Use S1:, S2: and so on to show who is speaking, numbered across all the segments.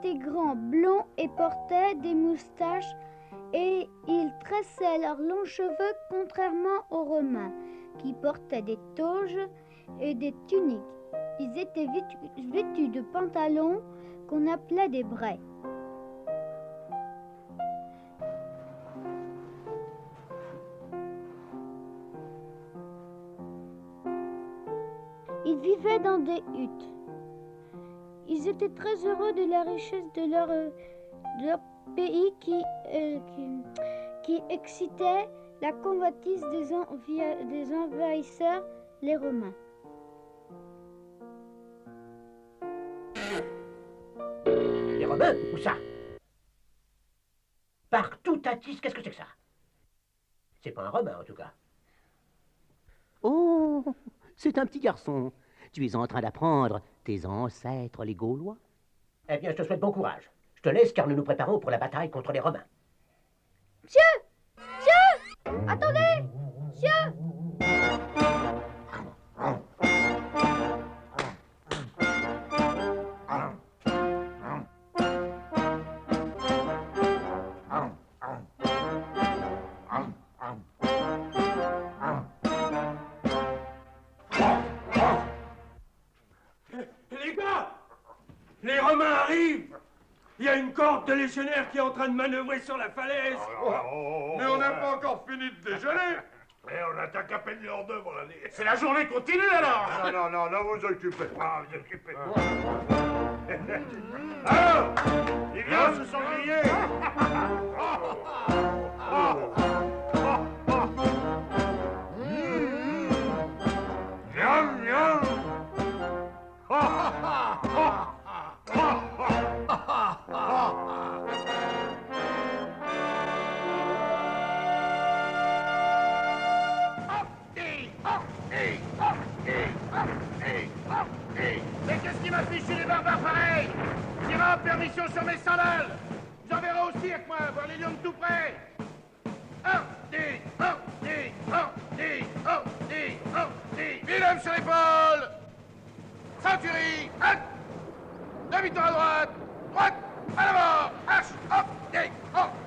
S1: étaient grands, blonds et portaient des moustaches et ils tressaient leurs longs cheveux contrairement aux Romains qui portaient des toges et des tuniques. Ils étaient vêtus de pantalons qu'on appelait des braies. Ils vivaient dans des huttes. Ils étaient très heureux de la richesse de leur pays qui excitait la convoitise des envahisseurs, les Romains.
S2: Les Romains, où ça? Partout à Tis, qu'est-ce que c'est que ça? C'est pas un Romain, en tout cas.
S3: Oh, c'est un petit garçon. Tu es en train d'apprendre tes ancêtres, les Gaulois.
S2: Eh bien, je te souhaite bon courage. Je te laisse car nous nous préparons pour la bataille contre les Romains.
S1: Monsieur! Monsieur! Attendez! Monsieur!
S4: Les gars! Les Romains arrivent! Il y a une corde de légionnaires qui est en train de manœuvrer sur la falaise.
S5: Mais on n'a pas encore fini de déjeuner.
S6: Et on attaque à peine l'heure d'œuvre, mon ami.
S5: C'est la journée continue alors.
S6: Non, ne vous occupez pas, vous occupez pas.
S5: Alors, il vient ce sanglier.
S6: Miam, miam.
S5: Mais qu'est-ce qui m'a fichu les barbares pareils? Tira permission sur mes sandales. Vous en verrez aussi avec moi, voir les lions de tout près. Willem sur l'épaule. Centurie, halte. Demi-tour à droite. Droite, à l'avant. Hache, hop,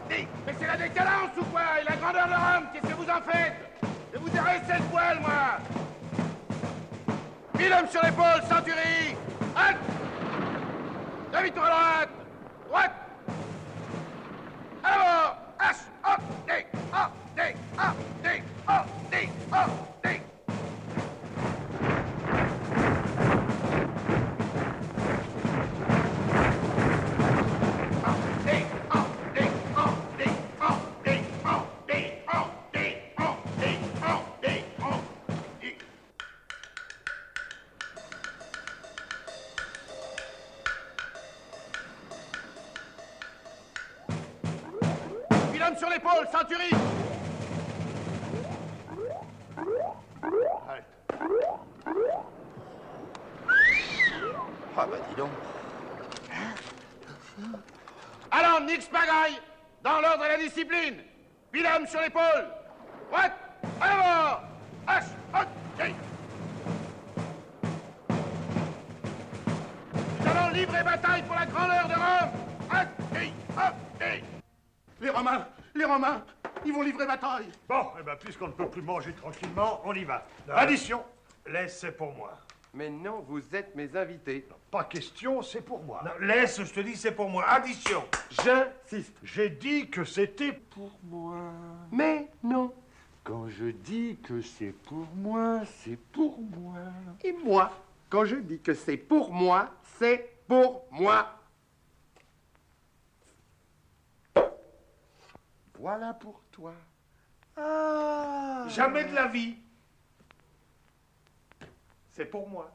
S5: Mais c'est la décadence ou quoi? Et la grandeur de Rome, qu'est-ce que vous en faites? Je vous ai cette poêle, moi. Willem sur l'épaule, centurie. Halte. Demi-tour à droite. Droite. À l'avant. Hache, hop, Willem sur l'épaule, centurie.
S7: Ah bah dis donc.
S5: Alors, Nix Pagaille, dans l'ordre et la discipline. Willem sur l'épaule. Droite, à l'avant. Hache, hop, Nous allons livrer bataille pour la grandeur de Rome. Les Romains, ils vont livrer bataille.
S6: Bon, eh ben, puisqu'on ne peut plus manger tranquillement, on y va. Addition. Laisse, c'est pour moi.
S7: Mais non, vous êtes mes invités.
S6: Non, pas question, c'est pour moi.
S4: Non, laisse, je te dis, c'est pour moi. Addition.
S7: J'insiste.
S6: J'ai dit que c'était
S7: Pour moi. Mais non. Quand je dis que c'est pour moi, c'est pour moi. Et moi, quand je dis que c'est pour moi, c'est pour moi. Voilà pour toi.
S6: Ah.
S4: Jamais de la vie.
S5: C'est pour moi.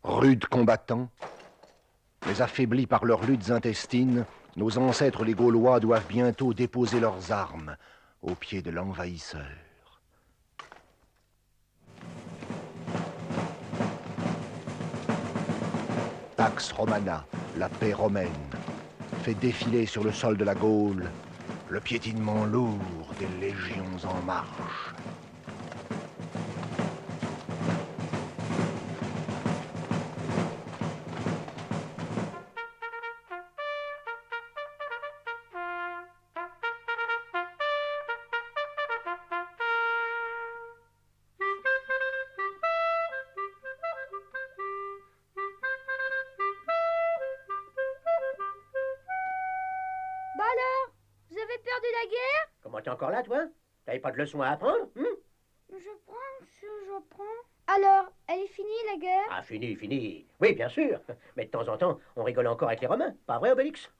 S8: Rudes combattants, mais affaiblis par leurs luttes intestines, nos ancêtres les Gaulois doivent bientôt déposer leurs armes aux pieds de l'envahisseur. Pax Romana, la paix romaine, fait défiler sur le sol de la Gaule le piétinement lourd des légions en marche.
S1: Bah alors, vous avez perdu la guerre?
S2: Comment t'es encore là, toi? T'avais pas de leçons à apprendre?
S1: Je prends. Alors, elle est finie la guerre?
S2: Ah, fini, fini. Oui, bien sûr. Mais de temps en temps, on rigole encore avec les Romains. Pas vrai, Obélix?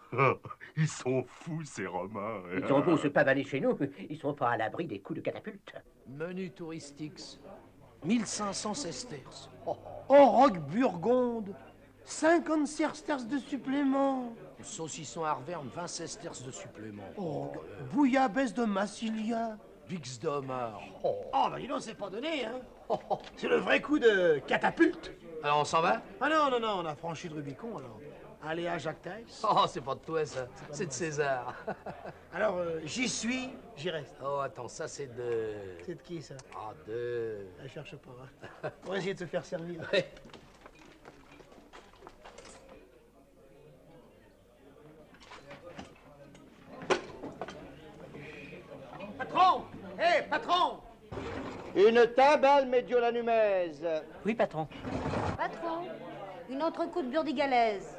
S6: Ils sont fous, ces Romains.
S2: Ils ont beau se pavaner chez nous, ils sont pas à l'abri des coups de catapulte.
S9: Menu touristique, 1500 sesterces.
S10: Oh, roque burgonde, 50 sesterces de supplément.
S9: Saucisson Arverne, 20 sesterces de supplément.
S10: Oh, bouillabaisse de Massilia.
S9: Bix d'Omar.
S10: Oh, bah dis donc, c'est pas donné, hein. C'est le vrai coup de catapulte.
S9: Alors on s'en va?
S10: Ah non, on a franchi le Rubicon, alors. Allez à Jacques Taille.
S9: Oh, c'est pas de toi, ça. C'est de César.
S10: Alors, j'y suis, j'y reste.
S9: Oh, attends, ça c'est de...
S10: C'est de qui, ça?
S9: Ah, de...
S10: Elle cherche pas, hein. On va essayer de se faire servir.
S9: Ouais.
S10: Patron! Hé, patron!
S11: Une timbale médiolanumaise.
S3: Oui, patron.
S12: Patron, une entrecôte burdigalaise.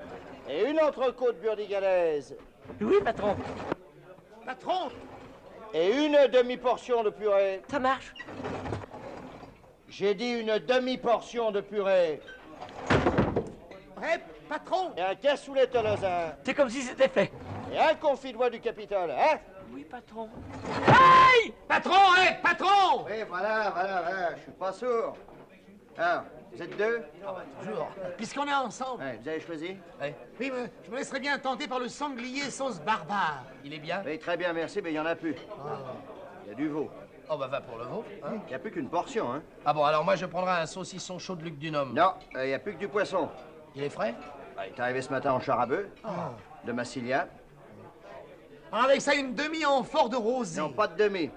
S11: Et une entrecôte burdigalaise.
S3: Oui, patron.
S10: Patron!
S11: Et une demi-portion de purée.
S3: Ça marche.
S11: J'ai dit une demi-portion de purée.
S10: Hé, patron!
S11: Et un cassoulet tolosin.
S3: C'est comme si c'était fait.
S11: Et un confit de bois du Capitole, hein?
S3: Oui, patron.
S10: Hey! Patron, hé, patron!
S11: Oui, voilà, je suis pas sourd. Alors, vous êtes deux?
S10: Ah bah toujours. Puisqu'on est ensemble.
S11: Ouais, vous avez choisi?
S9: Ouais.
S10: Oui, mais je me laisserais bien tenter par le sanglier sauce barbare.
S9: Il est bien?
S11: Oui, très bien, merci, mais il y en a plus. Il y a du veau.
S9: Oh, bah va pour le veau. Hein?
S11: Il n'y a plus qu'une portion, hein?
S9: Ah bon, alors moi je prendrai un saucisson chaud de Luc Dunhomme.
S11: Non, il n'y a plus que du poisson.
S9: Il est frais?
S11: Il est arrivé ce matin en char à bœuf, de Massilia.
S10: Alors avec ça, une demi-amphore de rosé.
S11: Non, pas de demi.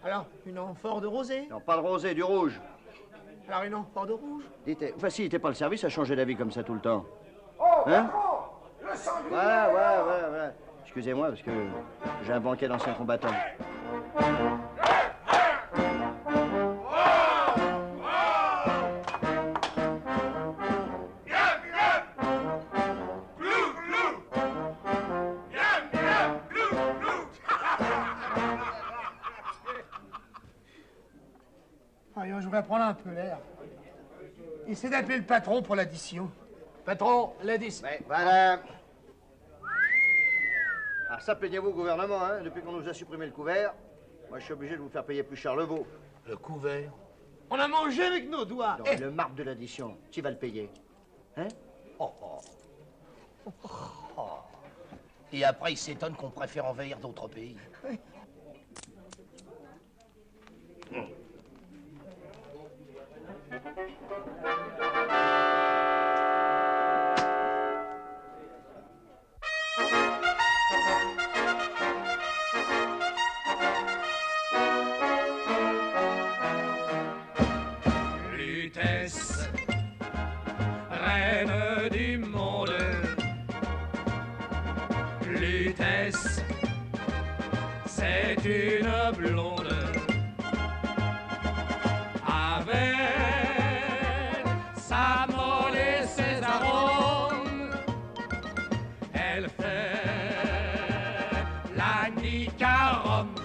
S10: Alors, une amphore de rosé?
S11: Non, pas de rosé, du rouge.
S10: Alors une amphore de rouge?
S11: Facilitez pas le service à changer d'avis comme ça tout le temps.
S7: Oh,
S11: Hein?
S7: patron! Le sanglier!
S11: Voilà. Excusez-moi, parce que j'ai un banquet d'anciens combattants.
S10: Je voudrais prendre un peu l'air. Essaie d'appeler le patron pour l'addition.
S9: Patron, l'addition.
S11: Ouais, voilà. Alors ça, plaignez-vous au gouvernement, hein? Depuis qu'on nous a supprimé le couvert, moi je suis obligé de vous faire payer plus cher le veau.
S9: Le couvert?
S10: On a mangé avec nos doigts.
S11: Non, le marbre de l'addition, qui va le payer? Hein?
S9: Et après, il s'étonne qu'on préfère envahir d'autres pays.
S13: Lutèce, reine du monde. Lutèce, c'est une blonde. Avec sa molle et ses arômes, elle fait la nique à Rome.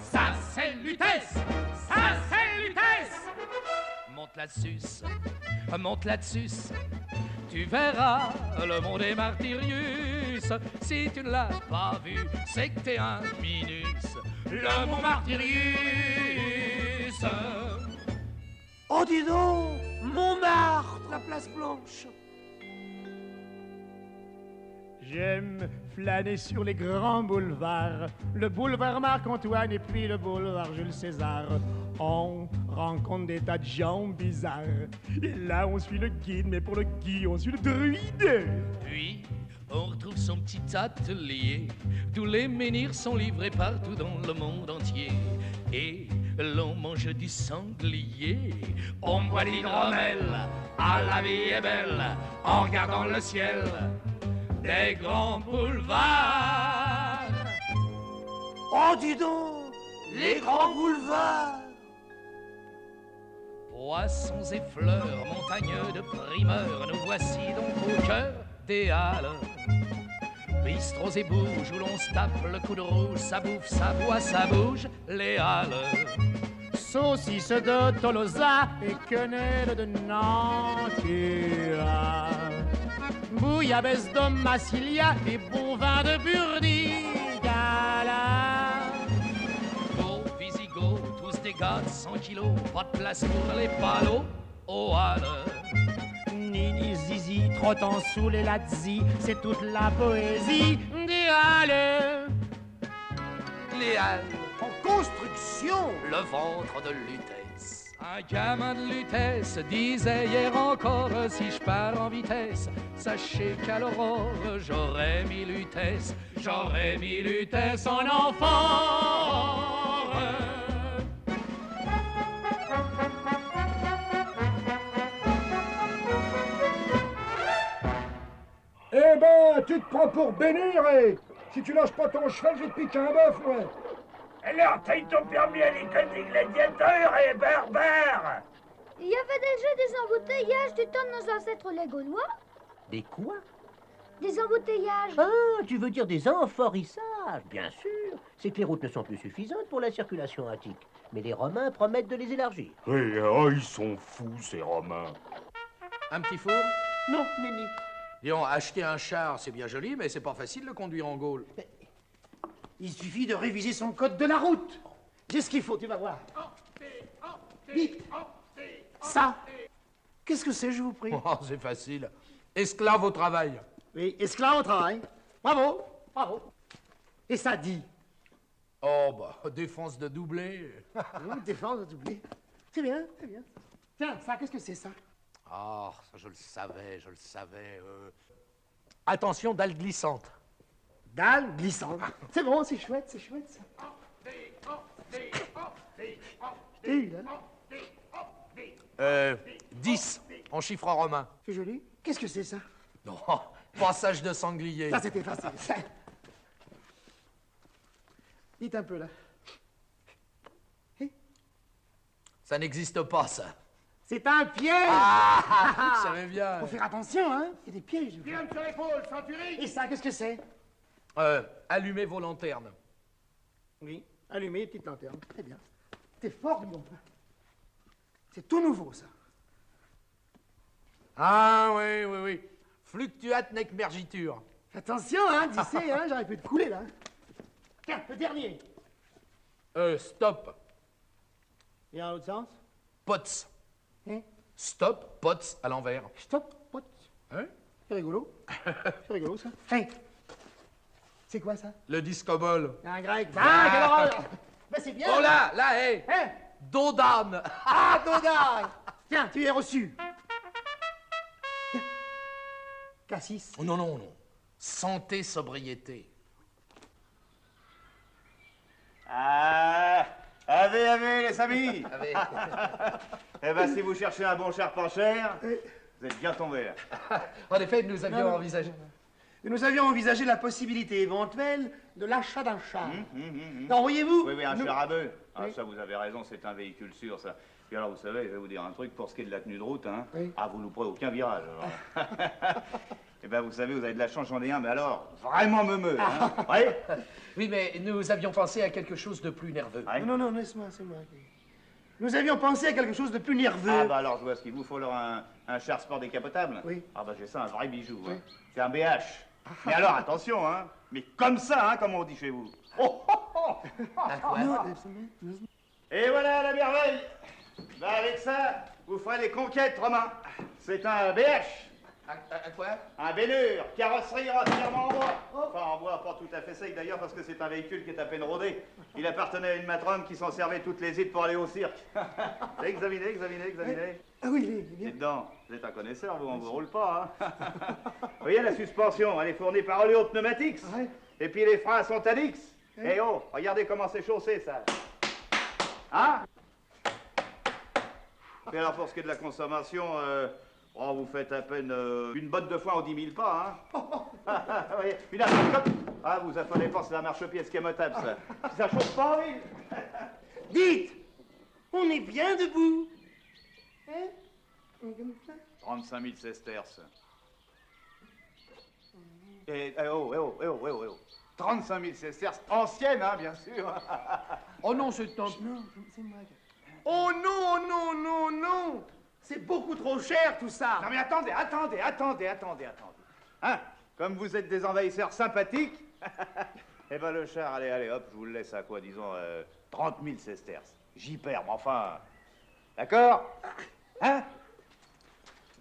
S13: Ça c'est Lutèce, ça c'est Lutèce. Monte là-dessus, tu verras, le monde est Martyrius. Si tu ne l'as pas vu, c'est que t'es un minus. Le mont Martyrius.
S10: Oh, dis donc, Montmartre, la place Blanche.
S14: J'aime flâner sur les grands boulevards, le boulevard Marc-Antoine et puis le boulevard Jules César. On rencontre des tas de gens bizarres. Et là, on suit le guide, mais pour le guide, on suit le druide.
S13: Puis, on retrouve son petit atelier. Tous les menhirs sont livrés partout dans le monde entier. Et l'on mange du sanglier. On boit l'hydromel, ah la vie est belle, en regardant le ciel des grands boulevards.
S9: Oh, dis donc, les grands boulevards.
S13: Poissons et fleurs, montagnes de primeurs, nous voici donc au cœur des halles. Bistrots et bouges où l'on se tape le coup de rouge, ça bouffe, ça boit, ça bouge, les halles.
S14: Saucisses de Tolosa et quenelles de Nantua. Bouillabaisse de Massilia et bon vin de Burdigala.
S13: Aux Visigoths, tous des gars de 100 kilos, pas de place pour les palos, aux halles.
S14: Nini Zizi trottant sous les lazzi, c'est toute la poésie des halles.
S13: Les halles
S9: en construction,
S13: le ventre de Lutèce. Un gamin de Lutèce disait hier encore, si je pars en vitesse, sachez qu'à l'aurore j'aurais mis Lutèce en enfant.
S6: Eh ben, tu te prends pour bénir et si tu lâches pas ton cheval, je vais te piquer un bœuf, ouais.
S4: Alors, t'as eu ton permis à l'école des gladiateurs et barbare.
S1: Il y avait déjà des embouteillages du temps de nos ancêtres les Gaulois.
S3: Des quoi?
S1: Des embouteillages.
S3: Ah, tu veux dire des amphorissages? Bien sûr. C'est que les routes ne sont plus suffisantes pour la circulation antique. Mais les Romains promettent de les élargir.
S4: Oui, oh, ils sont fous, ces Romains.
S9: Un petit four?
S3: Non, Nenni.
S9: Disons, acheter un char, c'est bien joli, mais c'est pas facile de le conduire en Gaule.
S10: Il suffit de réviser son code de la route. J'ai ce qu'il faut, tu vas voir. Vite. Ça, qu'est-ce que c'est, je vous prie?
S9: Oh, c'est facile. Esclave au travail.
S10: Oui, esclave au travail. Bravo, bravo. Et ça dit?
S9: Oh, bah, défense de doublé.
S10: Défense de doublé. C'est bien, c'est bien. Tiens, ça, qu'est-ce que c'est, ça?
S9: Ah, ça, je le savais. Attention, dalle glissante.
S10: Dalle glissante. C'est bon, c'est chouette, ça. Et,
S9: là. 10, en chiffre romain.
S10: C'est joli. Qu'est-ce que c'est, ça?
S9: Non, passage de sanglier.
S10: Ça, c'était facile. Ça. Dites un peu, là.
S9: Ça n'existe pas, ça.
S10: C'est un piège.
S9: Ah, je savais bien.
S10: Faut faire attention, hein. Il y a des pièges.
S7: Viens sur l'épaule, centurie.
S10: Et ça, qu'est-ce que c'est?
S9: Allumez vos lanternes.
S10: Oui, allumez, petite lanterne. Très bien. T'es fort, du bon. C'est tout nouveau, ça.
S9: Ah, oui. Fluctuat nec mergitur.
S10: Attention, hein, d'ici, hein, j'aurais pu te couler, là. Tiens, le dernier.
S9: Stop.
S10: Et dans l'autre sens?
S9: Pots.
S10: Hein?
S9: Stop, pots à l'envers.
S10: Stop, pots.
S9: Hein?
S10: C'est rigolo. C'est rigolo, ça. Hey. C'est quoi, ça?
S9: Le discobol.
S10: Un grec. Ah, quelle horreur! Ben, c'est bien.
S9: Oh là, hé!
S10: Hein?
S9: Dos d'âne.
S10: Ah, Dodard! Tiens, tu es reçu. Cassis.
S9: Oh, non. Santé, sobriété.
S11: Ah, avez, les amis. Eh ben, si vous cherchez un bon cher pas cher, vous êtes bien tombé, là.
S9: En effet, nous avions envisagé...
S10: Nous avions envisagé la possibilité éventuelle de l'achat d'un char. Non, voyez-vous?
S11: Oui, un char à bœuf. Ah, ça, vous avez raison, c'est un véhicule sûr, ça. Puis alors, vous savez, je vais vous dire un truc, pour ce qui est de la tenue de route, hein.
S10: Oui.
S11: Ah, vous ne prenez aucun virage, alors. Eh ben, vous savez, vous avez de la chance, j'en ai un, mais alors, vraiment meumeux, hein. Ouais.
S9: Oui, mais nous avions pensé à quelque chose de plus nerveux.
S11: Ouais.
S10: Non, laisse-moi, c'est moi. Nous avions pensé à quelque chose de plus nerveux.
S11: Ah, bah alors, je vois ce qu'il vous faut, alors, un char sport décapotable.
S10: Oui.
S11: Ah, bah, j'ai ça, un vrai bijou,
S10: Oui.
S11: hein. C'est un BH. Mais alors, attention, hein. Mais comme ça, hein, comme on dit chez vous. Oh, oh, oh. Et voilà la merveille. Bah, avec ça, vous ferez des conquêtes, Romain. C'est un BH.
S9: À quoi?
S11: Un Bénure, carrosserie entièrement en bois. Enfin, en bois, pas tout à fait sec d'ailleurs, parce que c'est un véhicule qui est à peine rodé. Il appartenait à une matrone qui s'en servait toutes les îles pour aller au cirque. Examinez, examinez, examinez.
S10: Ah oui, il est bien.
S11: Dites donc, vous êtes un connaisseur, vous, on vous roule pas, hein. Vous voyez, la suspension, elle est fournie par Oleo Pneumatics.
S10: Ouais.
S11: Et puis les freins sont Alix. Eh oh, regardez comment c'est chaussé, ça. Hein? Et alors, pour ce qui est de la consommation, oh, vous faites à peine une botte de foin aux 10 000 pas, hein? Vous voyez, une affaire comme... Ah, vous affolez pas, c'est la marche-pied escamotable, ça. Ça chauffe pas, oui.
S10: Dites, on est bien debout. Hein? Comme ça.
S11: 35 000 sesterces. Et, eh oh, eh oh, eh oh, eh oh, eh oh. 35 000 sesterces, anciennes, hein, bien sûr.
S9: Oh non, c'est un...
S10: Non, c'est moi. Oh non, non, non, non. C'est beaucoup trop cher, tout ça.
S11: Non mais attendez. Hein? Comme vous êtes des envahisseurs sympathiques, eh ben le char, allez, hop, je vous le laisse à quoi, disons, 30 000 sesterces. J'y perds, mais enfin... D'accord? Hein?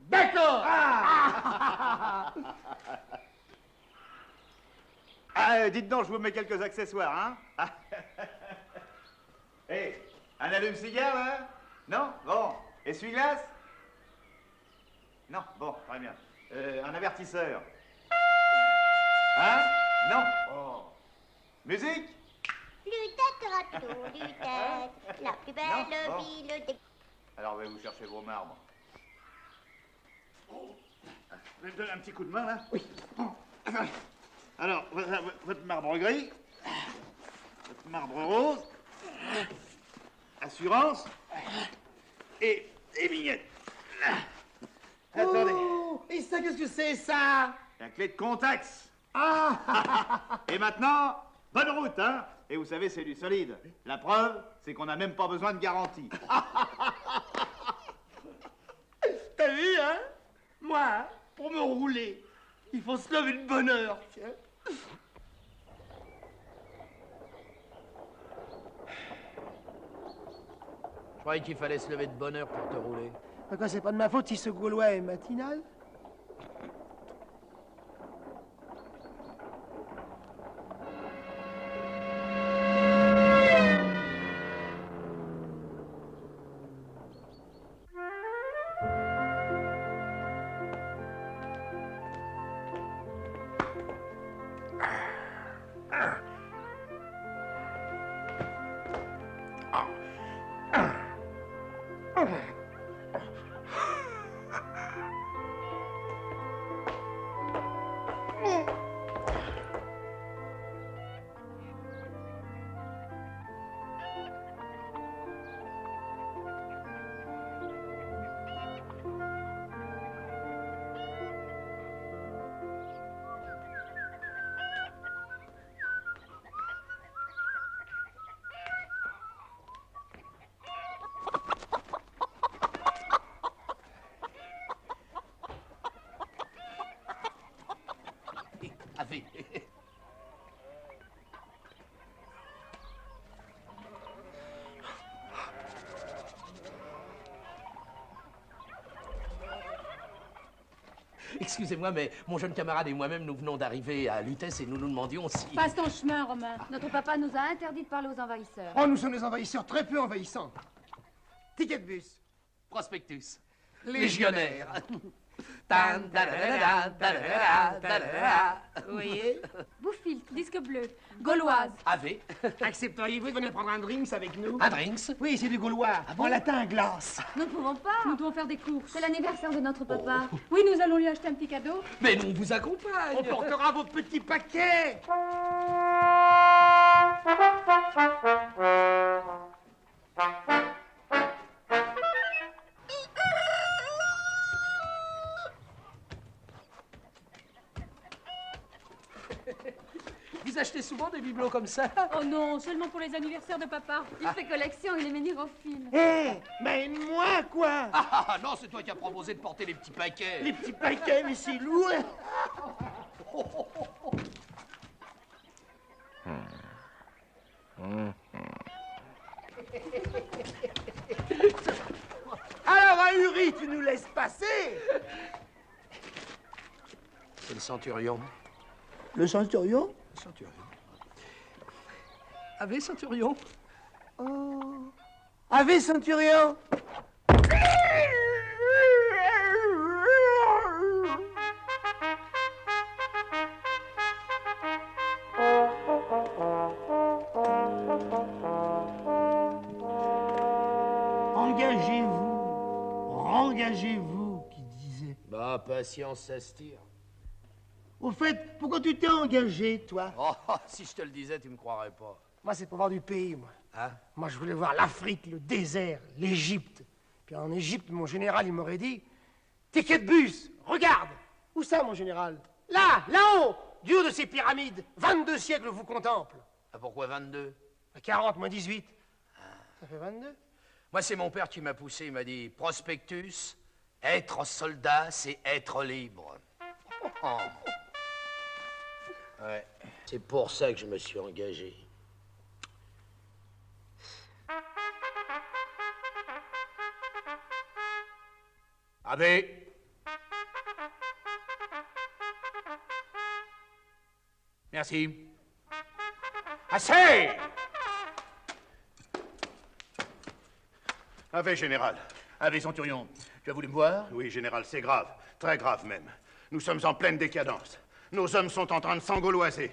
S10: D'accord.
S11: Dites donc, je vous mets quelques accessoires, hein? Hé, un allume-cigare, là? Non? Bon. Essuie-glace? Non? Bon, très bien. Un avertisseur? Hein? Non? Oh. Musique?
S15: Lutète, râteau, Lutète, la plus belle
S11: Non? Bon.
S15: ville des...
S11: Alors, je vais vous chercher vos marbres. Vous me donner un petit coup de main, là?
S10: Oui.
S11: Alors, votre marbre gris, votre marbre rose, assurance et vignette. Attendez.
S10: Oh, et ça, qu'est-ce que c'est, ça?
S11: La clé de Contax.
S10: Ah.
S11: Et maintenant, bonne route, hein? Et vous savez, c'est du solide. La preuve, c'est qu'on n'a même pas besoin de garantie.
S10: T'as vu, hein? Moi, pour me rouler, il faut se lever de bonne heure. Tiens.
S9: Je croyais qu'il fallait se lever de bonne heure pour te rouler.
S10: Quoi, c'est pas de ma faute si ce Gaulois est matinal?
S9: Avez. Excusez-moi, mais mon jeune camarade et moi-même, nous venons d'arriver à Lutèce et nous nous demandions si...
S16: Passe ton chemin, Romain. Notre papa nous a interdit de parler aux envahisseurs.
S10: Oh, nous sommes des envahisseurs très peu envahissants. Ticket de bus.
S9: Prospectus.
S10: Légionnaire.
S16: Vous voyez? Bouffilt, disque bleu, gauloise.
S9: Ave.
S10: Accepteriez-vous de venir prendre un drinks avec nous?
S9: Un drinks?
S10: Oui, c'est du gaulois. En latin, glace.
S16: Nous ne pouvons pas. Nous devons faire des courses. C'est l'anniversaire de notre papa. Oui, nous allons lui acheter un petit cadeau.
S9: Mais nous, on vous accompagne.
S10: On portera vos petits paquets.
S9: Vous achetez souvent des bibelots comme ça?
S16: Oh non, seulement pour les anniversaires de papa. Il fait collection, il est ménirophile.
S10: Hé, mais moi, quoi?
S9: Ah non, c'est toi qui as proposé de porter les petits paquets.
S10: Les petits paquets, mais c'est lourd. Alors, Ahuri, tu nous laisses passer?
S9: C'est le centurion.
S10: Le centurion?
S9: Le centurion. Ave centurion.
S10: Oh. Ave centurion. Engagez-vous, qui disait.
S9: Bah, patience, ça se tire.
S10: Au fait, pourquoi tu t'es engagé, toi?
S9: Oh, si je te le disais, tu me croirais pas.
S10: Moi, c'est pour voir du pays, moi.
S9: Hein?
S10: Moi, je voulais voir l'Afrique, le désert, l'Égypte. Puis en Égypte, mon général, il m'aurait dit, ticket de bus, regarde. Où ça, mon général? Là, là-haut, du haut de ces pyramides. 22 siècles vous contemplent.
S9: Ah, pourquoi 22?
S10: 40 moins 18. Ça fait 22.
S9: Moi, c'est mon père qui m'a poussé. Il m'a dit, prospectus, être soldat, c'est être libre. Oh. Ouais, c'est pour ça que je me suis engagé.
S5: Ave. Merci. Assez! Ave, général. Ave, centurion. Tu as voulu me voir? Oui, général, c'est grave. Très grave même. Nous sommes en pleine décadence. Nos hommes sont en train de s'engauloiser.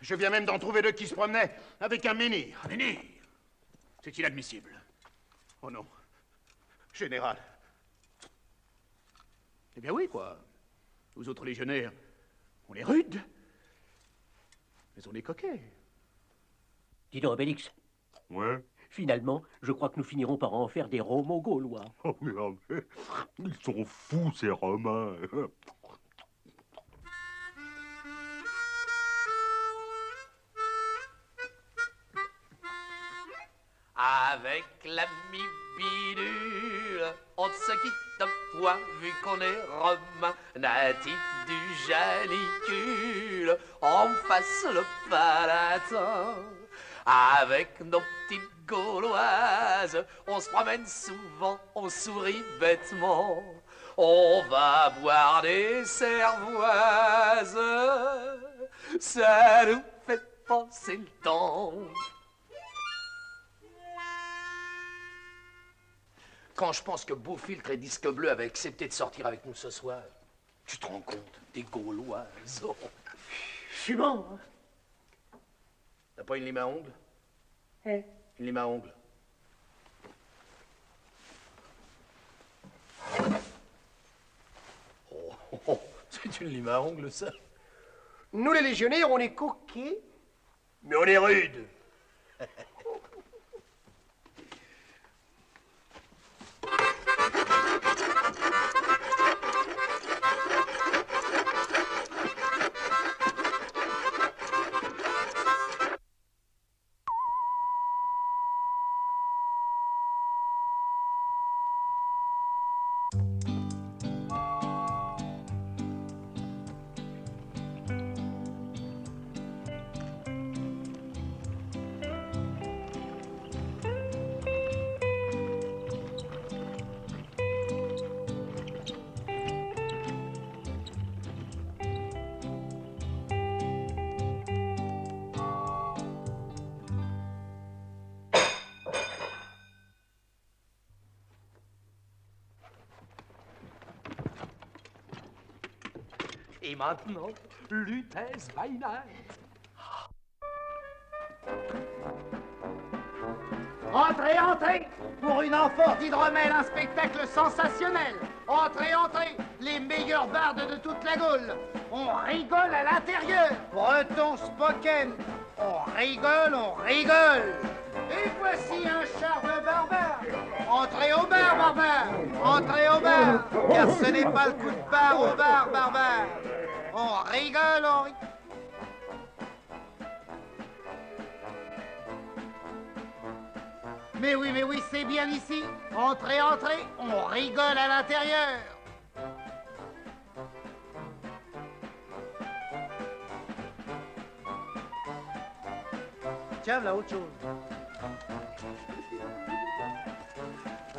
S5: Je viens même d'en trouver deux qui se promenaient avec un menhir. Un menhir? C'est inadmissible. Oh non. Général. Eh bien oui, quoi. Nous autres légionnaires, on est rudes, mais on est coquets.
S3: Dis donc, Obélix.
S4: Ouais.
S3: Finalement, je crois que nous finirons par en faire des Romo gaulois.
S4: Oh merde, ils sont fous ces Romains.
S13: Avec l'ami Bidule, on ne se quitte point vu qu'on est romain, natif du Janicule, on fasse le Palatin. Avec nos petites Gauloises, on se promène souvent, on sourit bêtement. On va boire des cervoises, ça nous fait passer le temps.
S9: Quand je pense que Beaufiltre et Disque Bleu avaient accepté de sortir avec nous ce soir, tu te rends compte, des Gauloises. Oh.
S10: Fumant, hein?
S9: T'as pas une lime à ongles?
S10: Hein?
S9: Une lime à ongles. Oh, c'est une lime à ongles, ça.
S10: Nous, les légionnaires, on est coquets.
S9: Mais on est rudes.
S13: Et maintenant, Lutèce by night.
S10: Entrez, entrez! Pour une amphore d'hydromel, un spectacle sensationnel! Entrez, entrez! Les meilleurs bardes de toute la Gaule! On rigole à l'intérieur! Breton spoken! On rigole, on rigole! Et voici un char de barbares! Entrez au bar, barbares! Entrez au bar! Car ce n'est pas le coup de barre au bar, barbares! On rigole, on rigole! Mais oui, c'est bien ici. Entrez, entrez, on rigole à l'intérieur. Tiens, là, autre chose.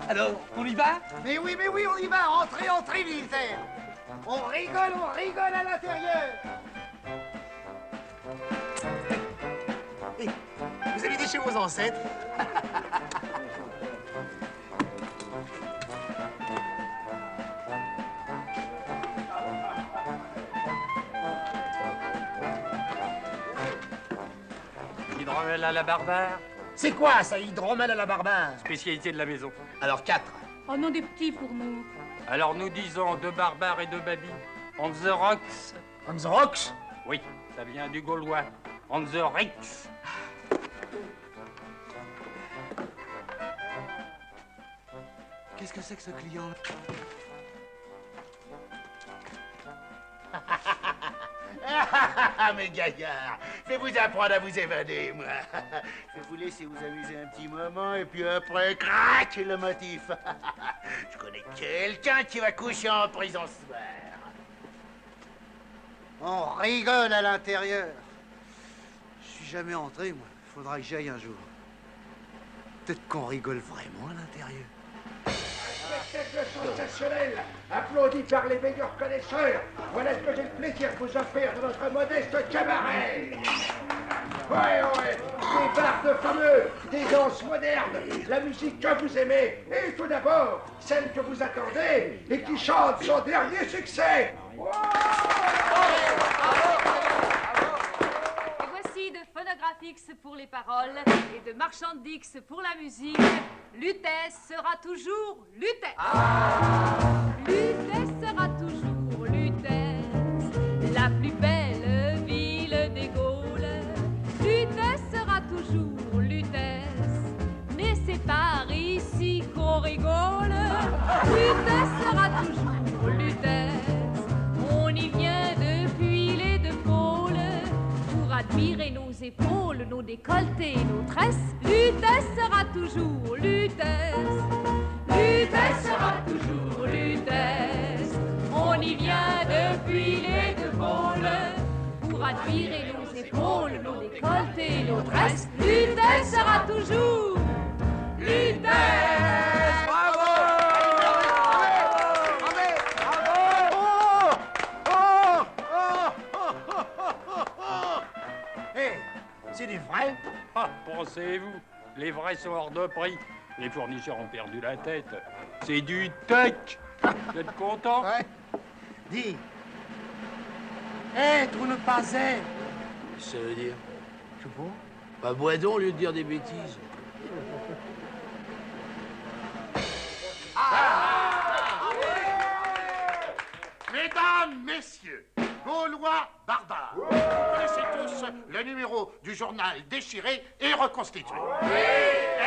S13: Alors, on y va?
S10: Mais oui, on y va. Entrez, entrez, militaire. On rigole à l'intérieur.
S17: Hé, vous habitez chez vos ancêtres?
S18: Hydromel à la barbare.
S17: C'est quoi ça, hydromel à la barbare?
S18: Spécialité de la maison.
S17: Alors 4.
S16: Oh non, des petits pour nous.
S18: Alors nous disons 2 barbares et 2 babys. On the rocks.
S17: On the rocks?
S18: Oui, ça vient du gaulois. On the ricks.
S17: Qu'est-ce que c'est que ce client?
S10: Ah, mes gaillards, je vais vous apprendre à vous évader, moi. Je vais vous laisser vous amuser un petit moment, et puis après, crac, le motif. Je connais quelqu'un qui va coucher en prison ce soir. On rigole à l'intérieur. Je suis jamais entré, moi. Faudra que j'aille un jour. Peut-être qu'on rigole vraiment à l'intérieur.
S6: Spectacle sensationnel, applaudi par les meilleurs connaisseurs. Voilà ce que j'ai le plaisir de vous offrir de notre modeste cabaret. Ouais, des bardes fameux, des danses modernes, la musique que vous aimez, et tout d'abord, celle que vous attendez et qui chante son dernier succès.
S19: Et voici de Phonographix pour les paroles et de Marchandix pour la musique. Lutèce sera toujours Lutèce. Lutèce sera toujours Lutèce, la plus belle ville des Gaules. Lutèce sera toujours Lutèce, mais c'est par ici qu'on rigole. Lutèce sera toujours Lutèce, on y vient depuis les 2 pôles pour admirer nos épaules, nos décolletés, nos tresses. Lutèce sera toujours Lutèce. Lutèce sera toujours Lutèce. On y vient depuis les 2 pôles pour admirer nos épaules, nos décolletés, nos tresses. Lutèce sera toujours Lutèce.
S10: Bravo!
S17: Hé, c'est des vrais?
S18: Ah, pensez-vous, les vrais sont hors de prix. Les fournisseurs ont perdu la tête. C'est du tech. Vous êtes content?
S10: Ouais. Dis. Être ou ne pas être?
S9: Ça veut dire?
S10: Je sais pas.
S9: Bah, bois donc au lieu de dire des bêtises.
S7: Mesdames, messieurs, Gaulois barbares, vous connaissez tous le numéro du journal déchiré et reconstitué.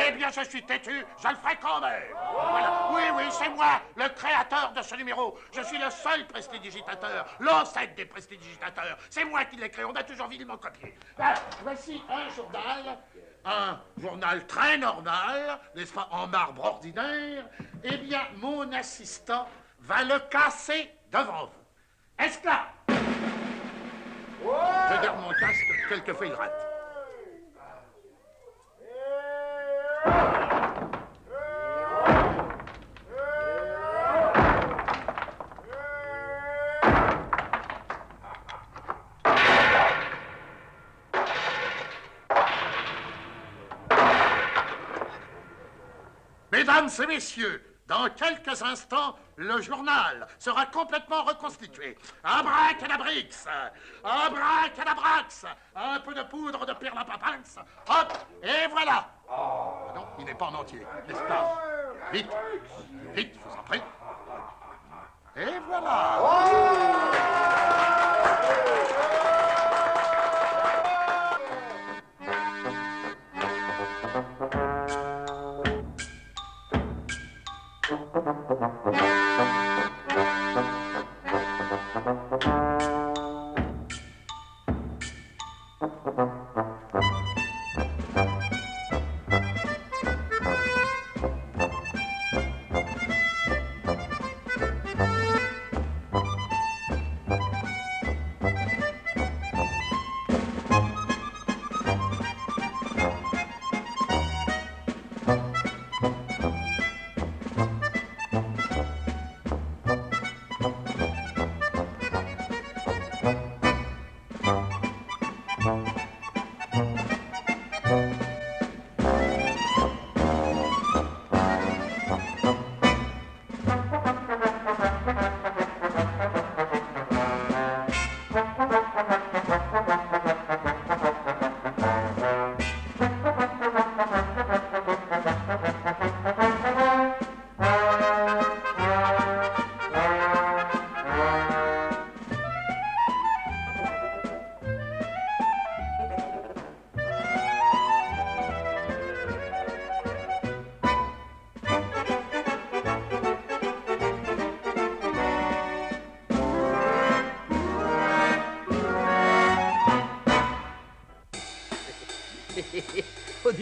S7: Eh bien, je suis têtu, je le ferai quand même. Voilà. Oui, c'est moi, le créateur de ce numéro. Je suis le seul prestidigitateur, l'ancêtre des prestidigitateurs. C'est moi qui l'ai créé, on a toujours vilement copié. Voici un journal très normal, n'est-ce pas, en marbre ordinaire. Eh bien, mon assistant va le casser devant vous. Esclave! Je garde mon casque, quelquefois il rate. Mesdames et messieurs, dans quelques instants, le journal sera complètement reconstitué. Abracadabrix, abracadabrax, un peu de poudre de perlimpinpinx, hop, et voilà. Ah non, il n'est pas en entier, n'est-ce pas? Vite, vite, je vous en prie. Et voilà.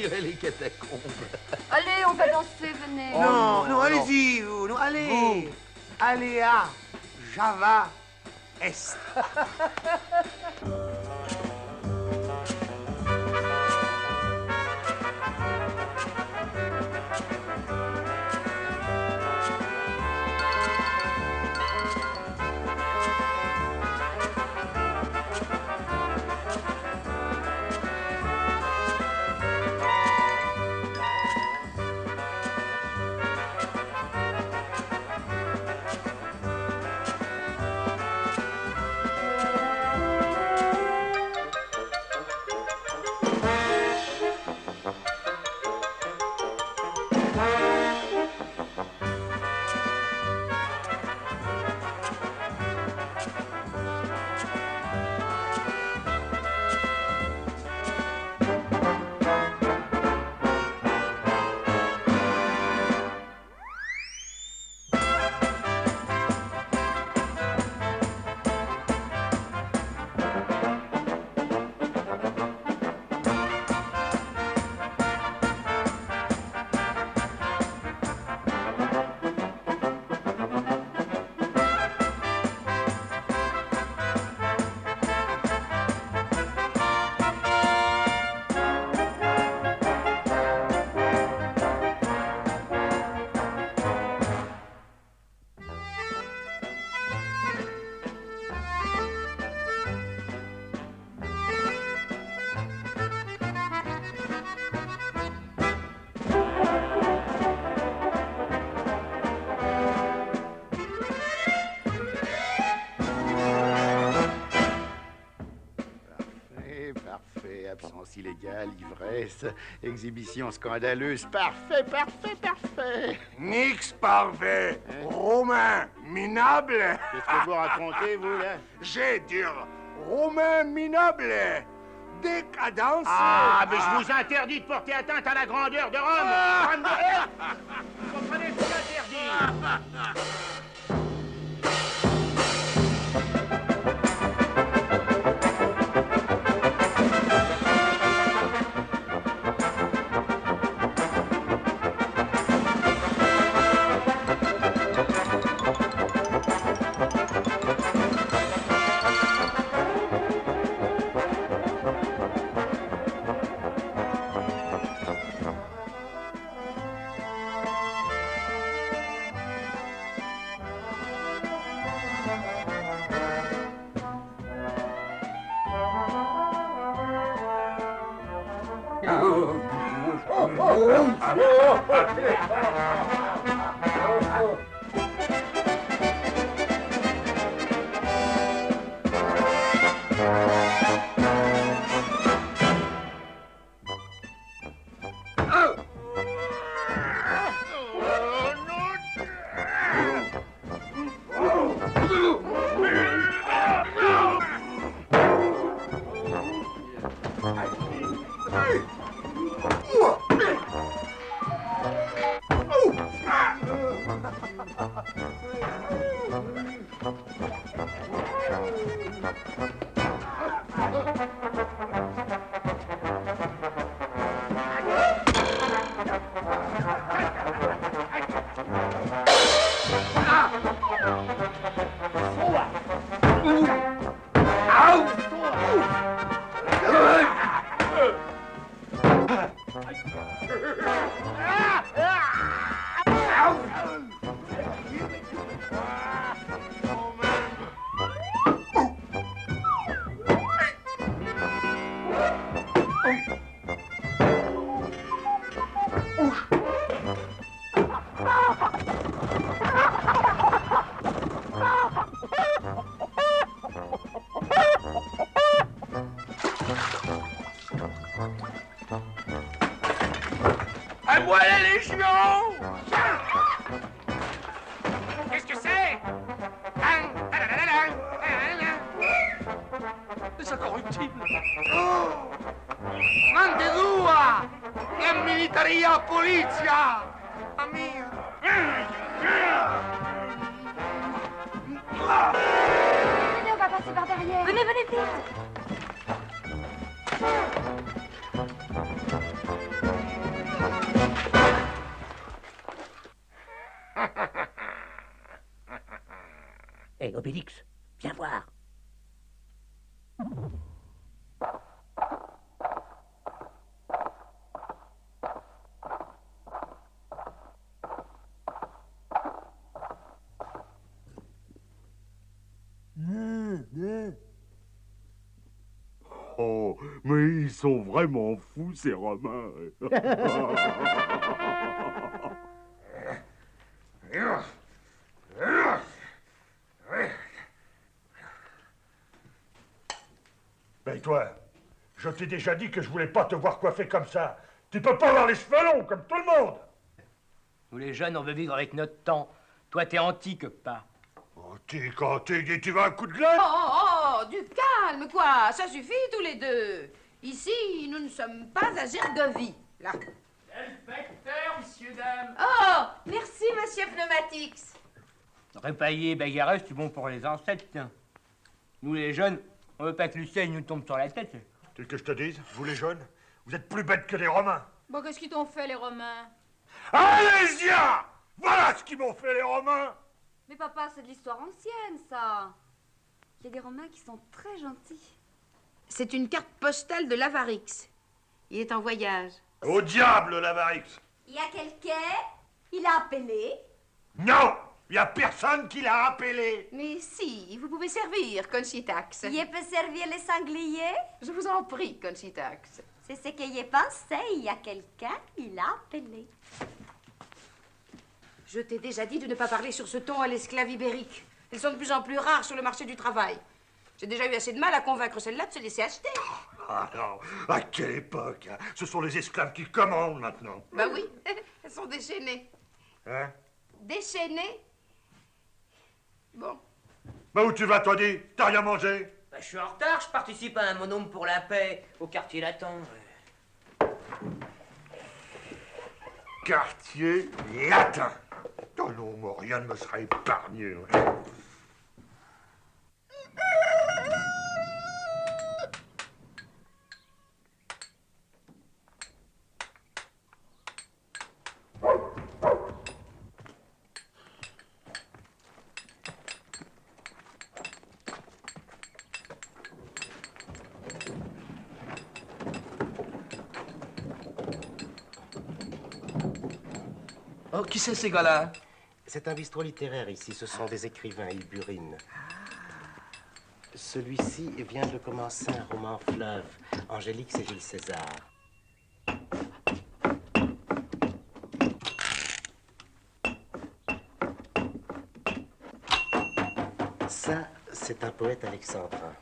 S9: dirait les catacombes.
S19: Allez, on va danser, venez.
S17: Non, non, allez-y, vous. Non, allez.
S10: Vous.
S17: Allez à Java Est.
S7: Parfait, absence illégale, ivresse, exhibition scandaleuse, parfait, parfait, parfait.
S6: Nix parfait, romain minable.
S7: Qu'est-ce que vous racontez, vous, là?
S6: J'ai dit romain minable. Décadence.
S7: Ah, mais je vous interdis de porter atteinte à la grandeur de Rome. Vous comprenez, je vous interdis.
S5: À moi la Légion! Qu'est-ce que c'est?
S13: C'est incorruptible.
S5: Mandedua! La militaria polizia! Amiga!
S16: Venez, on va passer par derrière. Venez, venez vite.
S3: Hé, Obélix, viens voir.
S4: Oh, mais ils sont vraiment fous, ces Romains.
S6: Ben toi, je t'ai déjà dit que je voulais pas te voir coiffé comme ça. Tu peux pas avoir les cheveux longs comme tout le monde.
S9: Nous les jeunes, on veut vivre avec notre temps. Toi, t'es antique, pas.
S6: Antique, antique, et tu veux un coup de glace?
S20: Oh, du calme, quoi. Ça suffit, tous les deux. Ici, nous ne sommes pas à Gergovie, là.
S9: Inspecteur, messieurs, dames.
S20: Oh, merci, monsieur Pneumatix.
S9: Répaillé, bagarreux, c'est bon pour les insectes. Nous, les jeunes, on veut pas que le ciel nous tombe sur la tête.
S6: Tu veux que je te dise, vous les jeunes, vous êtes plus bêtes que les Romains.
S16: Bon, qu'est-ce qu'ils t'ont fait, les Romains?
S6: Alésia! Voilà ce qu'ils m'ont fait, les Romains!
S12: Mais papa, c'est de l'histoire ancienne, ça. Il y a des Romains qui sont très gentils.
S20: C'est une carte postale de l'Avarix. Il est en voyage.
S6: Au diable, l'Avarix!
S12: Il y a quelqu'un? Il a appelé?
S6: Non! Il y a personne qui l'a appelé!
S20: Mais si, vous pouvez servir, Conchitax.
S12: Il peut servir les sangliers?
S20: Je vous en prie, Conchitax.
S12: C'est ce que j'ai pensé. Il y a quelqu'un qui l'a appelé.
S20: Je t'ai déjà dit de ne pas parler sur ce ton à l'esclave ibérique. Ils sont de plus en plus rares sur le marché du travail. J'ai déjà eu assez de mal à convaincre celle-là de se laisser acheter.
S6: Ah non, à quelle époque, hein? Ce sont les esclaves qui commandent maintenant.
S20: Bah oui, elles sont déchaînées.
S6: Hein?
S20: Déchaînées? Bon.
S6: Bah où tu vas, toi, dis? T'as rien mangé?
S3: Bah, je suis en retard, je participe à un monôme pour la paix au quartier latin.
S6: Quartier latin. Oh non, moi, rien ne me sera épargné. Ouais.
S9: Oh, qui c'est ces gars-là?
S21: C'est un bistrot littéraire ici, ce sont des écrivains, ils burinent. Celui-ci vient de commencer un roman fleuve, Angélix et Jules César. Ça, c'est un poète alexandrin.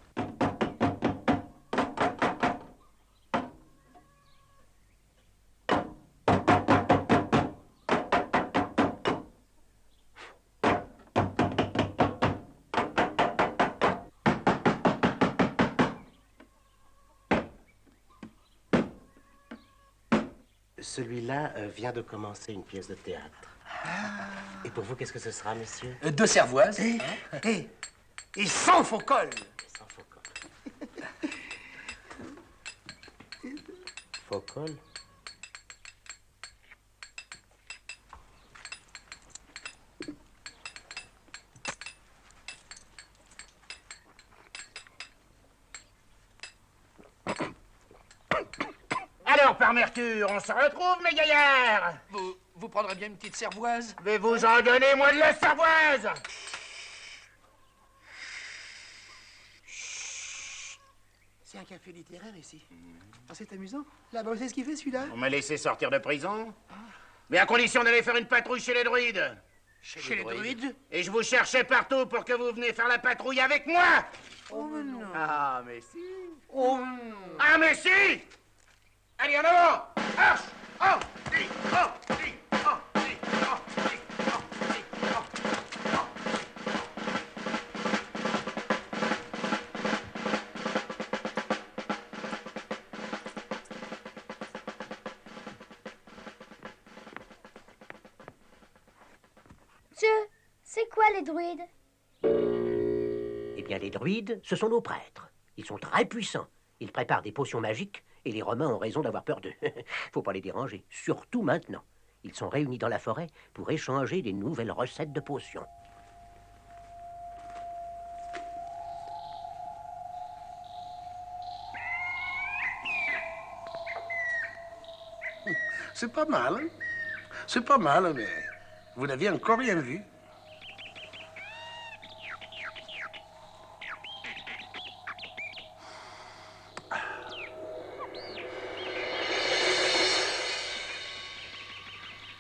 S21: Celui-là vient de commencer une pièce de théâtre. Et pour vous, qu'est-ce que ce sera, monsieur?
S9: Deux cervoises. Et sans faux col.
S21: Sans faux col. Faux col?
S10: Alors, par Mercure, on se retrouve, mes gaillards?
S9: Vous prendrez bien une petite cervoise?
S10: Mais vous en donnez, moi, de la cervoise!
S17: C'est un café littéraire ici. Ah, c'est amusant. Là-bas, c'est ce qu'il fait, celui-là?
S10: On m'a laissé sortir de prison, mais à condition d'aller faire une patrouille chez les druides.
S17: Chez les druides?
S10: Et je vous cherchais partout pour que vous veniez faire la patrouille avec moi!
S17: Oh, mais non.
S10: Ah, mais si! Oh. Ah, mais si! Allez, en avant! Marche! Oh! Di! Oh! Di! Oh! Di! Oh! Di! Oh! Di! Oh! Oh!
S1: C'est quoi les druides?
S3: Eh bien, les druides, ce sont nos prêtres. Ils sont très puissants. Ils préparent des potions magiques et les Romains ont raison d'avoir peur d'eux. Faut pas les déranger, surtout maintenant. Ils sont réunis dans la forêt pour échanger des nouvelles recettes de potions.
S8: C'est pas mal. Hein? C'est pas mal, mais vous n'aviez encore rien vu.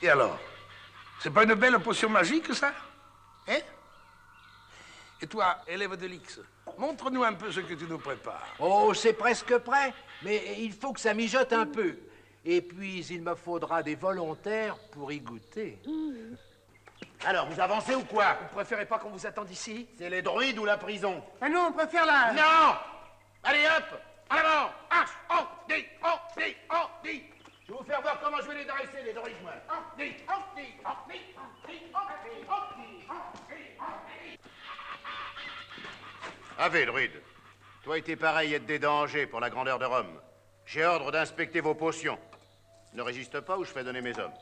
S8: Et alors? C'est pas une belle potion magique, ça? Hein? Et toi, élève de l'X, montre-nous un peu ce que tu nous prépares.
S22: Oh, c'est presque prêt, mais il faut que ça mijote un peu. Et puis, il me faudra des volontaires pour y goûter.
S7: Alors, vous avancez ou quoi?
S22: Vous préférez pas qu'on vous attende ici?
S7: C'est les druides ou la prison?
S10: Ah non, on préfère la...
S7: Non! Allez, hop! En avant! Marche! Oh, dis! Oh, dis! Oh, dis! Je vais vous faire voir comment je vais les dresser, les druides, moi. Oh, dis! Oh, dis! Oh, dis! Oh, dis! Oh, dis! Oh, dis! Oh, dis! Oh, dis! Ave, druide. Toi et tes pareils êtes des dangers pour la grandeur de Rome. J'ai ordre d'inspecter vos potions. Ne résiste pas ou je fais donner mes hommes.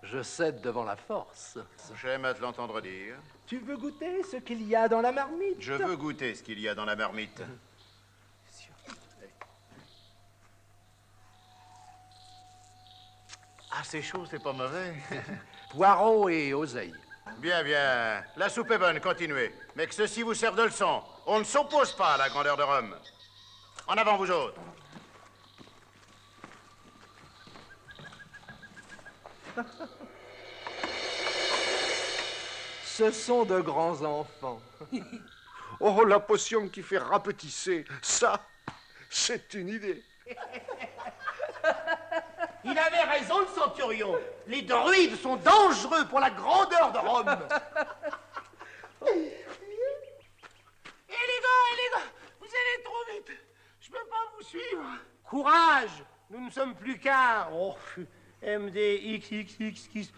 S22: Je cède devant la force.
S7: J'aime à te l'entendre dire.
S22: Tu veux goûter ce qu'il y a dans la marmite?
S7: Je veux goûter ce qu'il y a dans la marmite. Ah, c'est chaud, c'est pas mauvais.
S22: Poireaux et oseille.
S7: Bien, bien. La soupe est bonne, continuez. Mais que ceci vous serve de leçon. On ne s'oppose pas à la grandeur de Rome. En avant, vous autres.
S22: Ce sont de grands enfants.
S8: Oh, la potion qui fait rapetisser. Ça, c'est une idée.
S10: Il avait raison, le centurion. Les druides sont dangereux pour la grandeur de Rome.
S5: les gars, vous allez trop vite. Je peux pas vous suivre.
S10: Courage, nous ne sommes plus qu'à... Oh, MDXXX...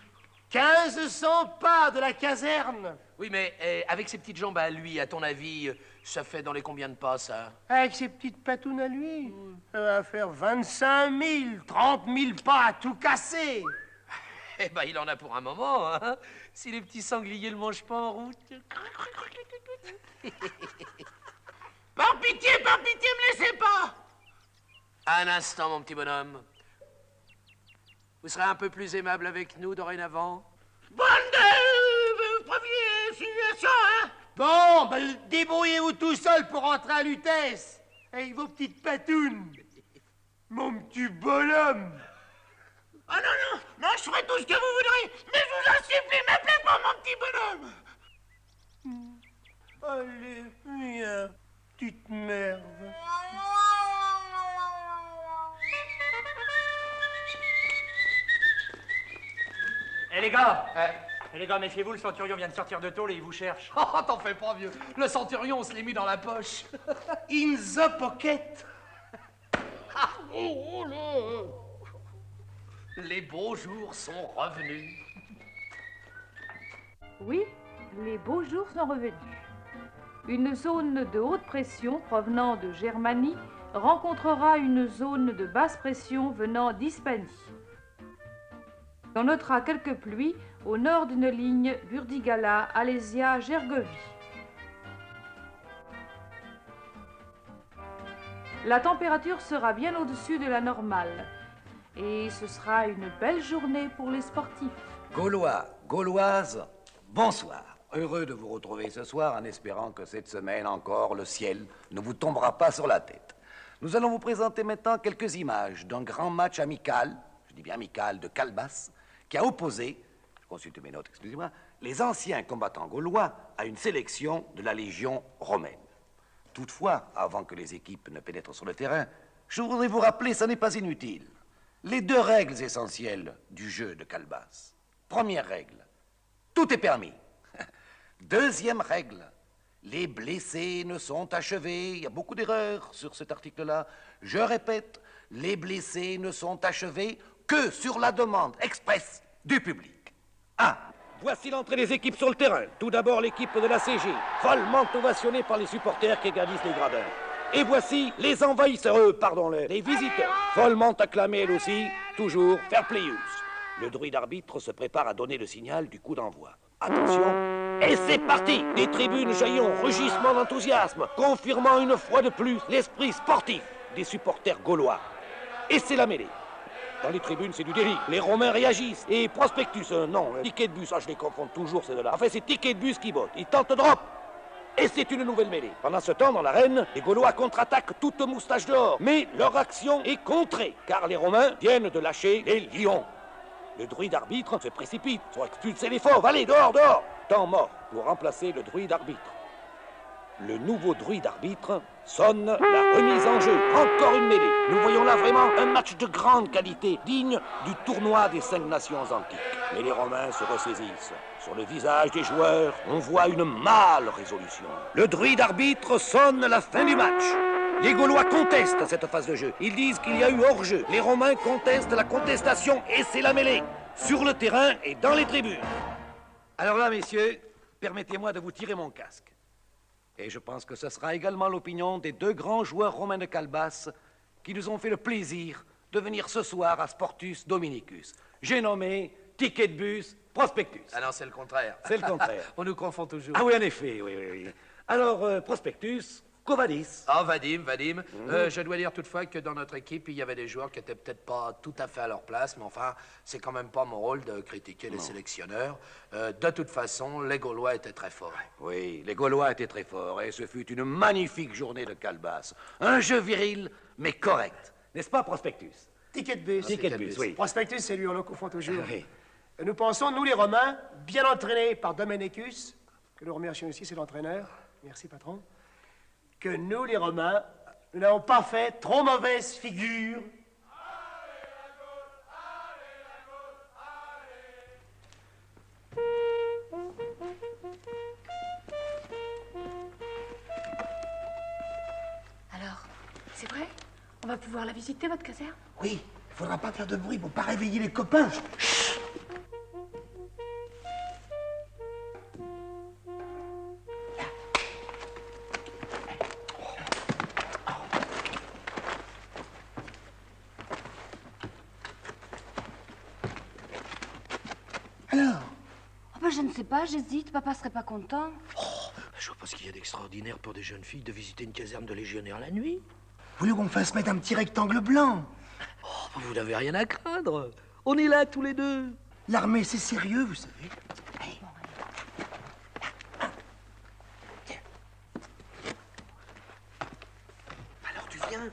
S10: 1500 pas de la caserne.
S22: Oui, mais avec ses petites jambes à lui, à ton avis, ça fait dans les combien de pas, ça?
S10: Avec ses petites patounes à lui, ça va faire 25 000, 30 000 pas à tout casser.
S22: Eh ben, il en a pour un moment, hein? Si les petits sangliers le mangent pas en route.
S5: Par pitié, me laissez pas.
S22: Un instant, mon petit bonhomme. Vous serez un peu plus aimable avec nous dorénavant?
S5: Bande de premiers situations, hein?
S10: Bon, ben, débrouillez-vous tout seul pour rentrer à Lutèce. Avec vos petites patounes. Mon petit bonhomme.
S5: Ah non, je ferai tout ce que vous voudrez. Mais je vous en supplie, m'appelez pas mon petit bonhomme.
S10: Allez, viens, petite merde.
S23: Les gars, méfiez-vous, le centurion vient de sortir de tôle et il vous cherche.
S22: Oh, t'en fais pas, vieux. Le centurion, on se l'est mis dans la poche.
S10: In the pocket.
S22: Les beaux jours sont revenus.
S24: Oui, les beaux jours sont revenus. Une zone de haute pression provenant de Germanie rencontrera une zone de basse pression venant d'Hispanie. On notera quelques pluies au nord d'une ligne Burdigala-Alésia-Gergovie. La température sera bien au-dessus de la normale et ce sera une belle journée pour les sportifs.
S25: Gaulois, Gauloises, bonsoir. Heureux de vous retrouver ce soir en espérant que cette semaine encore le ciel ne vous tombera pas sur la tête. Nous allons vous présenter maintenant quelques images d'un grand match amical, je dis bien amical, de Calbas, qui a opposé, je consulte mes notes, excusez-moi, les anciens combattants gaulois à une sélection de la Légion romaine. Toutefois, avant que les équipes ne pénètrent sur le terrain, je voudrais vous rappeler, ça n'est pas inutile, les deux règles essentielles du jeu de Calbas. Première règle, tout est permis. Deuxième règle, les blessés ne sont achevés. Il y a beaucoup d'erreurs sur cet article-là. Je répète, les blessés ne sont achevés que sur la demande expresse du public. 1. Voici l'entrée des équipes sur le terrain. Tout d'abord l'équipe de la CG, follement ovationnée par les supporters qui gardissent les gradins. Et voici les envahisseurs, les visiteurs, follement acclamés elles aussi, toujours fair playus. Le druide arbitre se prépare à donner le signal du coup d'envoi. Attention, et c'est parti! Des tribunes jaillissent, rugissement d'enthousiasme, confirmant une fois de plus l'esprit sportif des supporters gaulois. Et c'est la mêlée. Dans les tribunes, c'est du délit. Les Romains réagissent. Et Prospectus, non, ticket de bus, je les confonds toujours, ces deux-là. Enfin, c'est ticket de bus qui botte. Ils tentent drop. Et c'est une nouvelle mêlée. Pendant ce temps, dans l'arène, les Gaulois contre-attaquent toute moustache dehors. Mais leur action est contrée, car les Romains viennent de lâcher les lions. Le druide arbitre se précipite pour expulser les fauves. Allez, dehors, dehors! Temps mort pour remplacer le druide arbitre. Le nouveau druide arbitre sonne la remise en jeu. Encore une mêlée. Nous voyons là vraiment un match de grande qualité, digne du tournoi des 5 nations antiques. Mais les Romains se ressaisissent. Sur le visage des joueurs, on voit une mâle résolution. Le druide arbitre sonne la fin du match. Les Gaulois contestent cette phase de jeu. Ils disent qu'il y a eu hors-jeu. Les Romains contestent la contestation et c'est la mêlée. Sur le terrain et dans les tribunes. Alors là, messieurs, permettez-moi de vous tirer mon casque. Et je pense que ce sera également l'opinion des 2 grands joueurs romains de Calebasse qui nous ont fait le plaisir de venir ce soir à Sportus Dominicus. J'ai nommé ticket de bus Prospectus.
S9: Ah non, c'est le contraire.
S25: C'est le contraire.
S9: On nous confond toujours.
S25: Ah oui, en effet, oui. Alors, Prospectus, Quo vadis?
S9: Ah, Vadim. Je dois dire toutefois que dans notre équipe, il y avait des joueurs qui étaient peut-être pas tout à fait à leur place, mais enfin, c'est quand même pas mon rôle de critiquer les sélectionneurs. De toute façon, les Gaulois étaient très forts.
S25: Oui, les Gaulois étaient très forts, et ce fut une magnifique journée de Calebasse. Un jeu viril, mais correct. N'est-ce pas, Prospectus?
S17: Ticket de bus.
S25: Ticket de bus, oui.
S17: Prospectus, c'est lui, on le confond toujours.
S25: Oui.
S17: Nous pensons, nous les Romains, bien entraînés par Domenicus, que nous remercions ici, c'est l'entraîneur. Merci, patron. Que nous, les Romains, nous n'avons pas fait trop mauvaise figure.
S16: Alors, c'est vrai? On va pouvoir la visiter, votre caserne?
S17: Oui, il faudra pas faire de bruit pour pas réveiller les copains. Chut.
S20: Alors? Oh ben, je ne sais pas, j'hésite. Papa serait pas content.
S9: Je vois pas ce qu'il y a d'extraordinaire pour des jeunes filles de visiter une caserne de légionnaires la nuit.
S17: Voulez qu'on fasse mettre un petit rectangle blanc?
S9: Oh, vous n'avez rien à craindre. On est là tous les deux.
S17: L'armée, c'est sérieux, vous savez.
S9: Alors tu viens.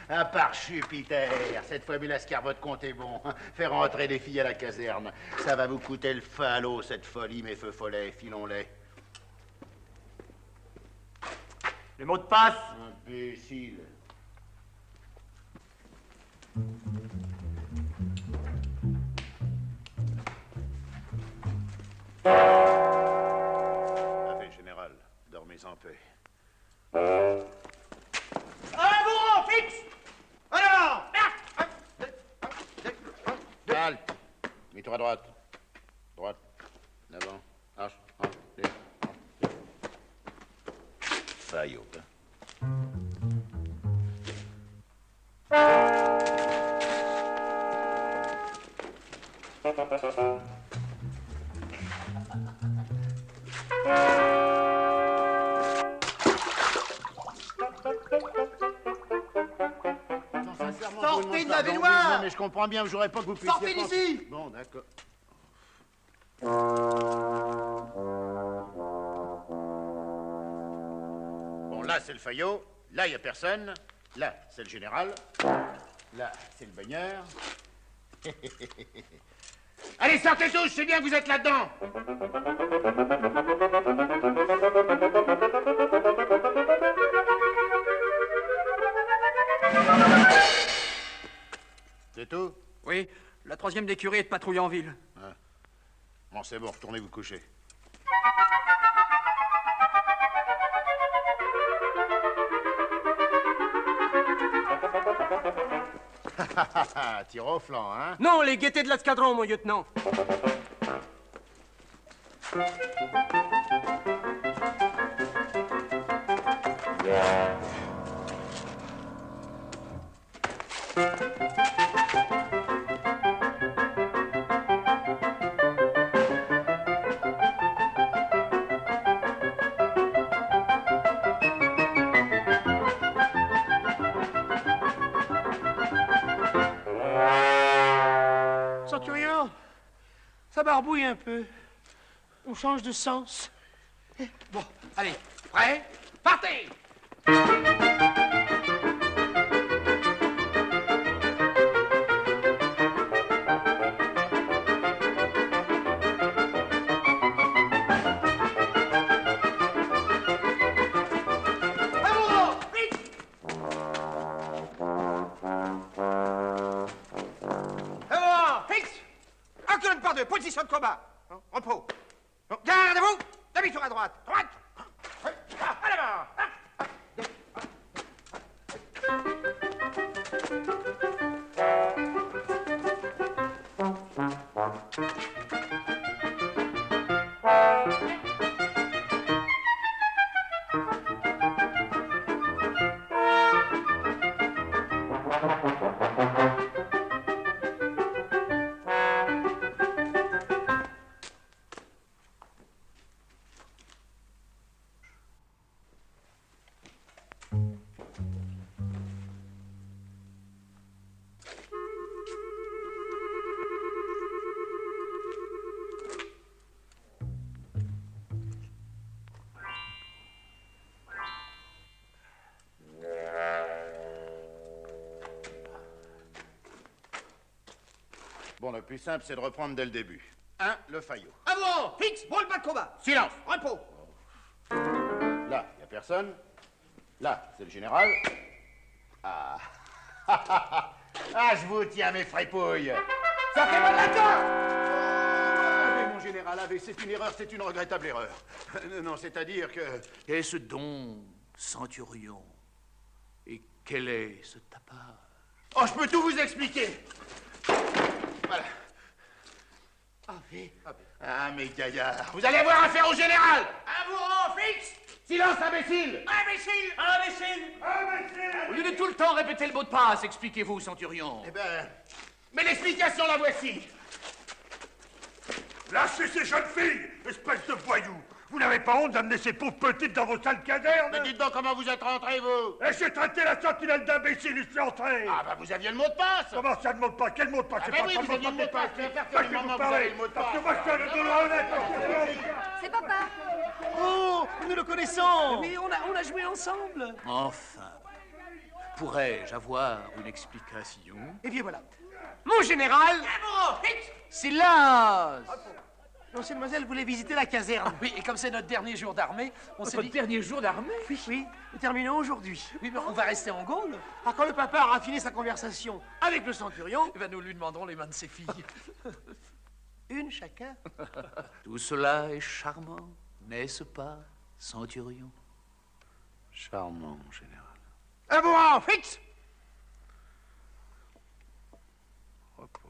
S7: À part Jupiter, cette formule escarbotte comptez bon. Faire entrer les filles à la caserne. Ça va vous coûter le falot, cette folie, mes feux follets. Filons-les.
S23: Les mots de passe.
S7: Imbécile. Avez, général. Dormez en paix.
S10: Un bourreau fixe! Alors!
S7: Calme. Mets-toi à droite. Droite. L'avant. Marche. Un, deux, un, deux. Fayot, hein.
S10: Sortez de la baignoire!
S7: Mais je comprends bien, j'aurais pas que vous puissiez...
S10: Sortez d'ici!
S7: Bon, d'accord. Bon, là, c'est le Fayot. Là, il n'y a personne. Là, c'est le général. Là, c'est le baigneur. Allez, sortez tous, c'est bien que vous êtes là-dedans. C'est tout?
S23: Oui, la troisième des curés est de patrouille en ville.
S7: Ah. Bon, c'est bon, retournez vous coucher. Tire au flanc, hein?
S23: Non, les gaietés de l'escadron, mon lieutenant.
S17: Ça barbouille un peu. On change de sens.
S22: Bon, allez, prêt? Partez!
S10: Position de combat. Repos. Gardez-vous. Demi-tour à droite. Droite. À l'avant.
S7: Bon, le plus simple, c'est de reprendre dès le début. 1, le faillot.
S10: Avant. Fixe. Bon, le bas de combat.
S7: Silence.
S10: Repos.
S7: Là, il n'y a personne. Là, c'est le général. Ah. Ah, je vous tiens, mes fripouilles. Sortez-moi de la carte. Mais mon général avait, c'est une erreur, c'est une regrettable erreur. Non, c'est-à-dire que...
S22: Est-ce donc, centurion? Et quel est ce tapage?
S7: Oh, je peux tout vous expliquer. Voilà. Ah, mes gaillards, vous allez avoir affaire au général.
S10: À vous, rang, fixe.
S7: Silence, imbécile.
S10: Imbécile. Imbécile.
S22: Au lieu de tout le temps répéter le mot de passe, expliquez-vous, centurion.
S7: Eh ben, mais l'explication, la voici.
S4: Lâchez ces jeunes filles, espèce de voyous. Vous n'avez pas honte d'amener ces pauvres petites dans vos sales casernes?
S7: Mais dites donc comment vous êtes rentrés, vous?
S4: Et j'ai traité la sentinelle d'imbécile ici entrée.
S7: Ah, bah vous aviez le mot de passe.
S4: Comment ça, le mot de passe? Quel mot de passe?
S7: Ah, ben oui, vous aviez le mot de passe. Mais à partir du moment où vous avez le mot de passe...
S4: Parce que moi, je suis un Gaulois honnête.
S12: C'est papa.
S17: Oh, nous le connaissons.
S22: Mais on a joué ensemble. Enfin, pourrais-je avoir une explication?
S17: Eh bien voilà. Mon général.
S22: Silence!
S17: L'ancienne demoiselle voulait visiter la caserne.
S22: Oui, et comme c'est notre dernier jour d'armée, on s'est dit...
S17: dernier jour d'armée? Oui, nous terminons aujourd'hui.
S22: Oui, mais on va rester en Gaule.
S17: Alors, quand le papa a raffiné sa conversation avec le centurion...
S22: Eh ben, nous lui demanderons les mains de ses filles.
S17: Une chacun.
S22: Tout cela est charmant, n'est-ce pas, centurion?
S25: Charmant, général.
S10: À vous, rang, fixe.
S25: Repos.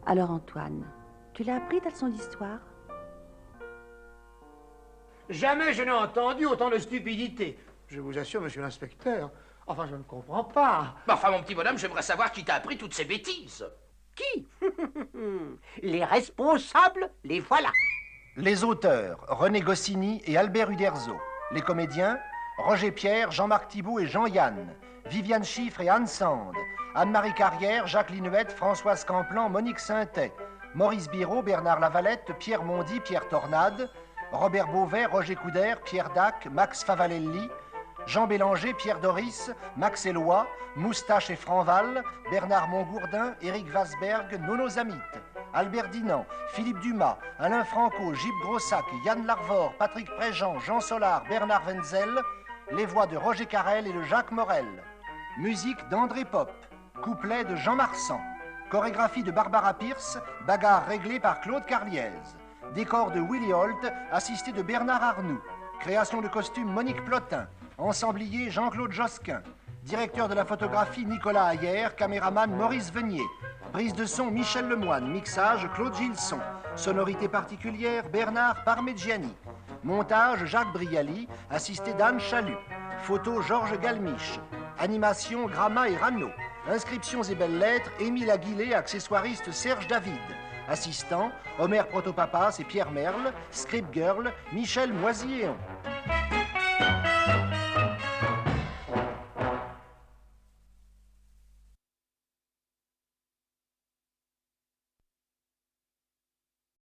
S2: Alors Antoine, tu l'as appris ta leçon d'histoire?
S10: Jamais je n'ai entendu autant de stupidité. Je vous assure, monsieur l'inspecteur, enfin, je ne comprends pas.
S22: Mais enfin, mon petit bonhomme, j'aimerais savoir qui t'a appris toutes ces bêtises.
S3: Qui? Les responsables, les voilà.
S11: Les auteurs, René Goscinny et Albert Uderzo. Les comédiens, Roger Pierre, Jean-Marc Thibault et Jean-Yann. Viviane Chiffre et Anne Sand. Anne-Marie Carrière, Jacques Linuette, Françoise Camplan, Monique Saintet. Maurice Biraud, Bernard Lavalette, Pierre Mondy, Pierre Tornade. Robert Beauvais, Roger Coudert, Pierre Dac, Max Favalelli. Jean Bélanger, Pierre Doris, Max Eloi, Moustache et Franval, Bernard Montgourdin, Éric Vasberg, Nono Zamit, Albert Dinan, Philippe Dumas, Alain Franco, Gilles Grossac, Yann Larvor, Patrick Préjean, Jean Solar, Bernard Wenzel, les voix de Roger Carrel et de Jacques Morel. Musique d'André Pop, couplet de Jean Marsan, chorégraphie de Barbara Pierce, bagarre réglée par Claude Carliez, décor de Willy Holt, assisté de Bernard Arnoux, création de costumes Monique Plotin, ensemblier Jean-Claude Josquin, directeur de la photographie Nicolas Ayer, caméraman Maurice Venier, prise de son Michel Lemoine, mixage Claude Gilson, sonorité particulière Bernard Parmigiani, montage Jacques Brialy, assisté d'Anne Chalut, photo Georges Galmiche, animation Grama et Rano, inscriptions et belles lettres Émile Aguilé, accessoiriste Serge David, assistant Omer Protopapas et Pierre Merle, script girl Michel Moisy-Éon.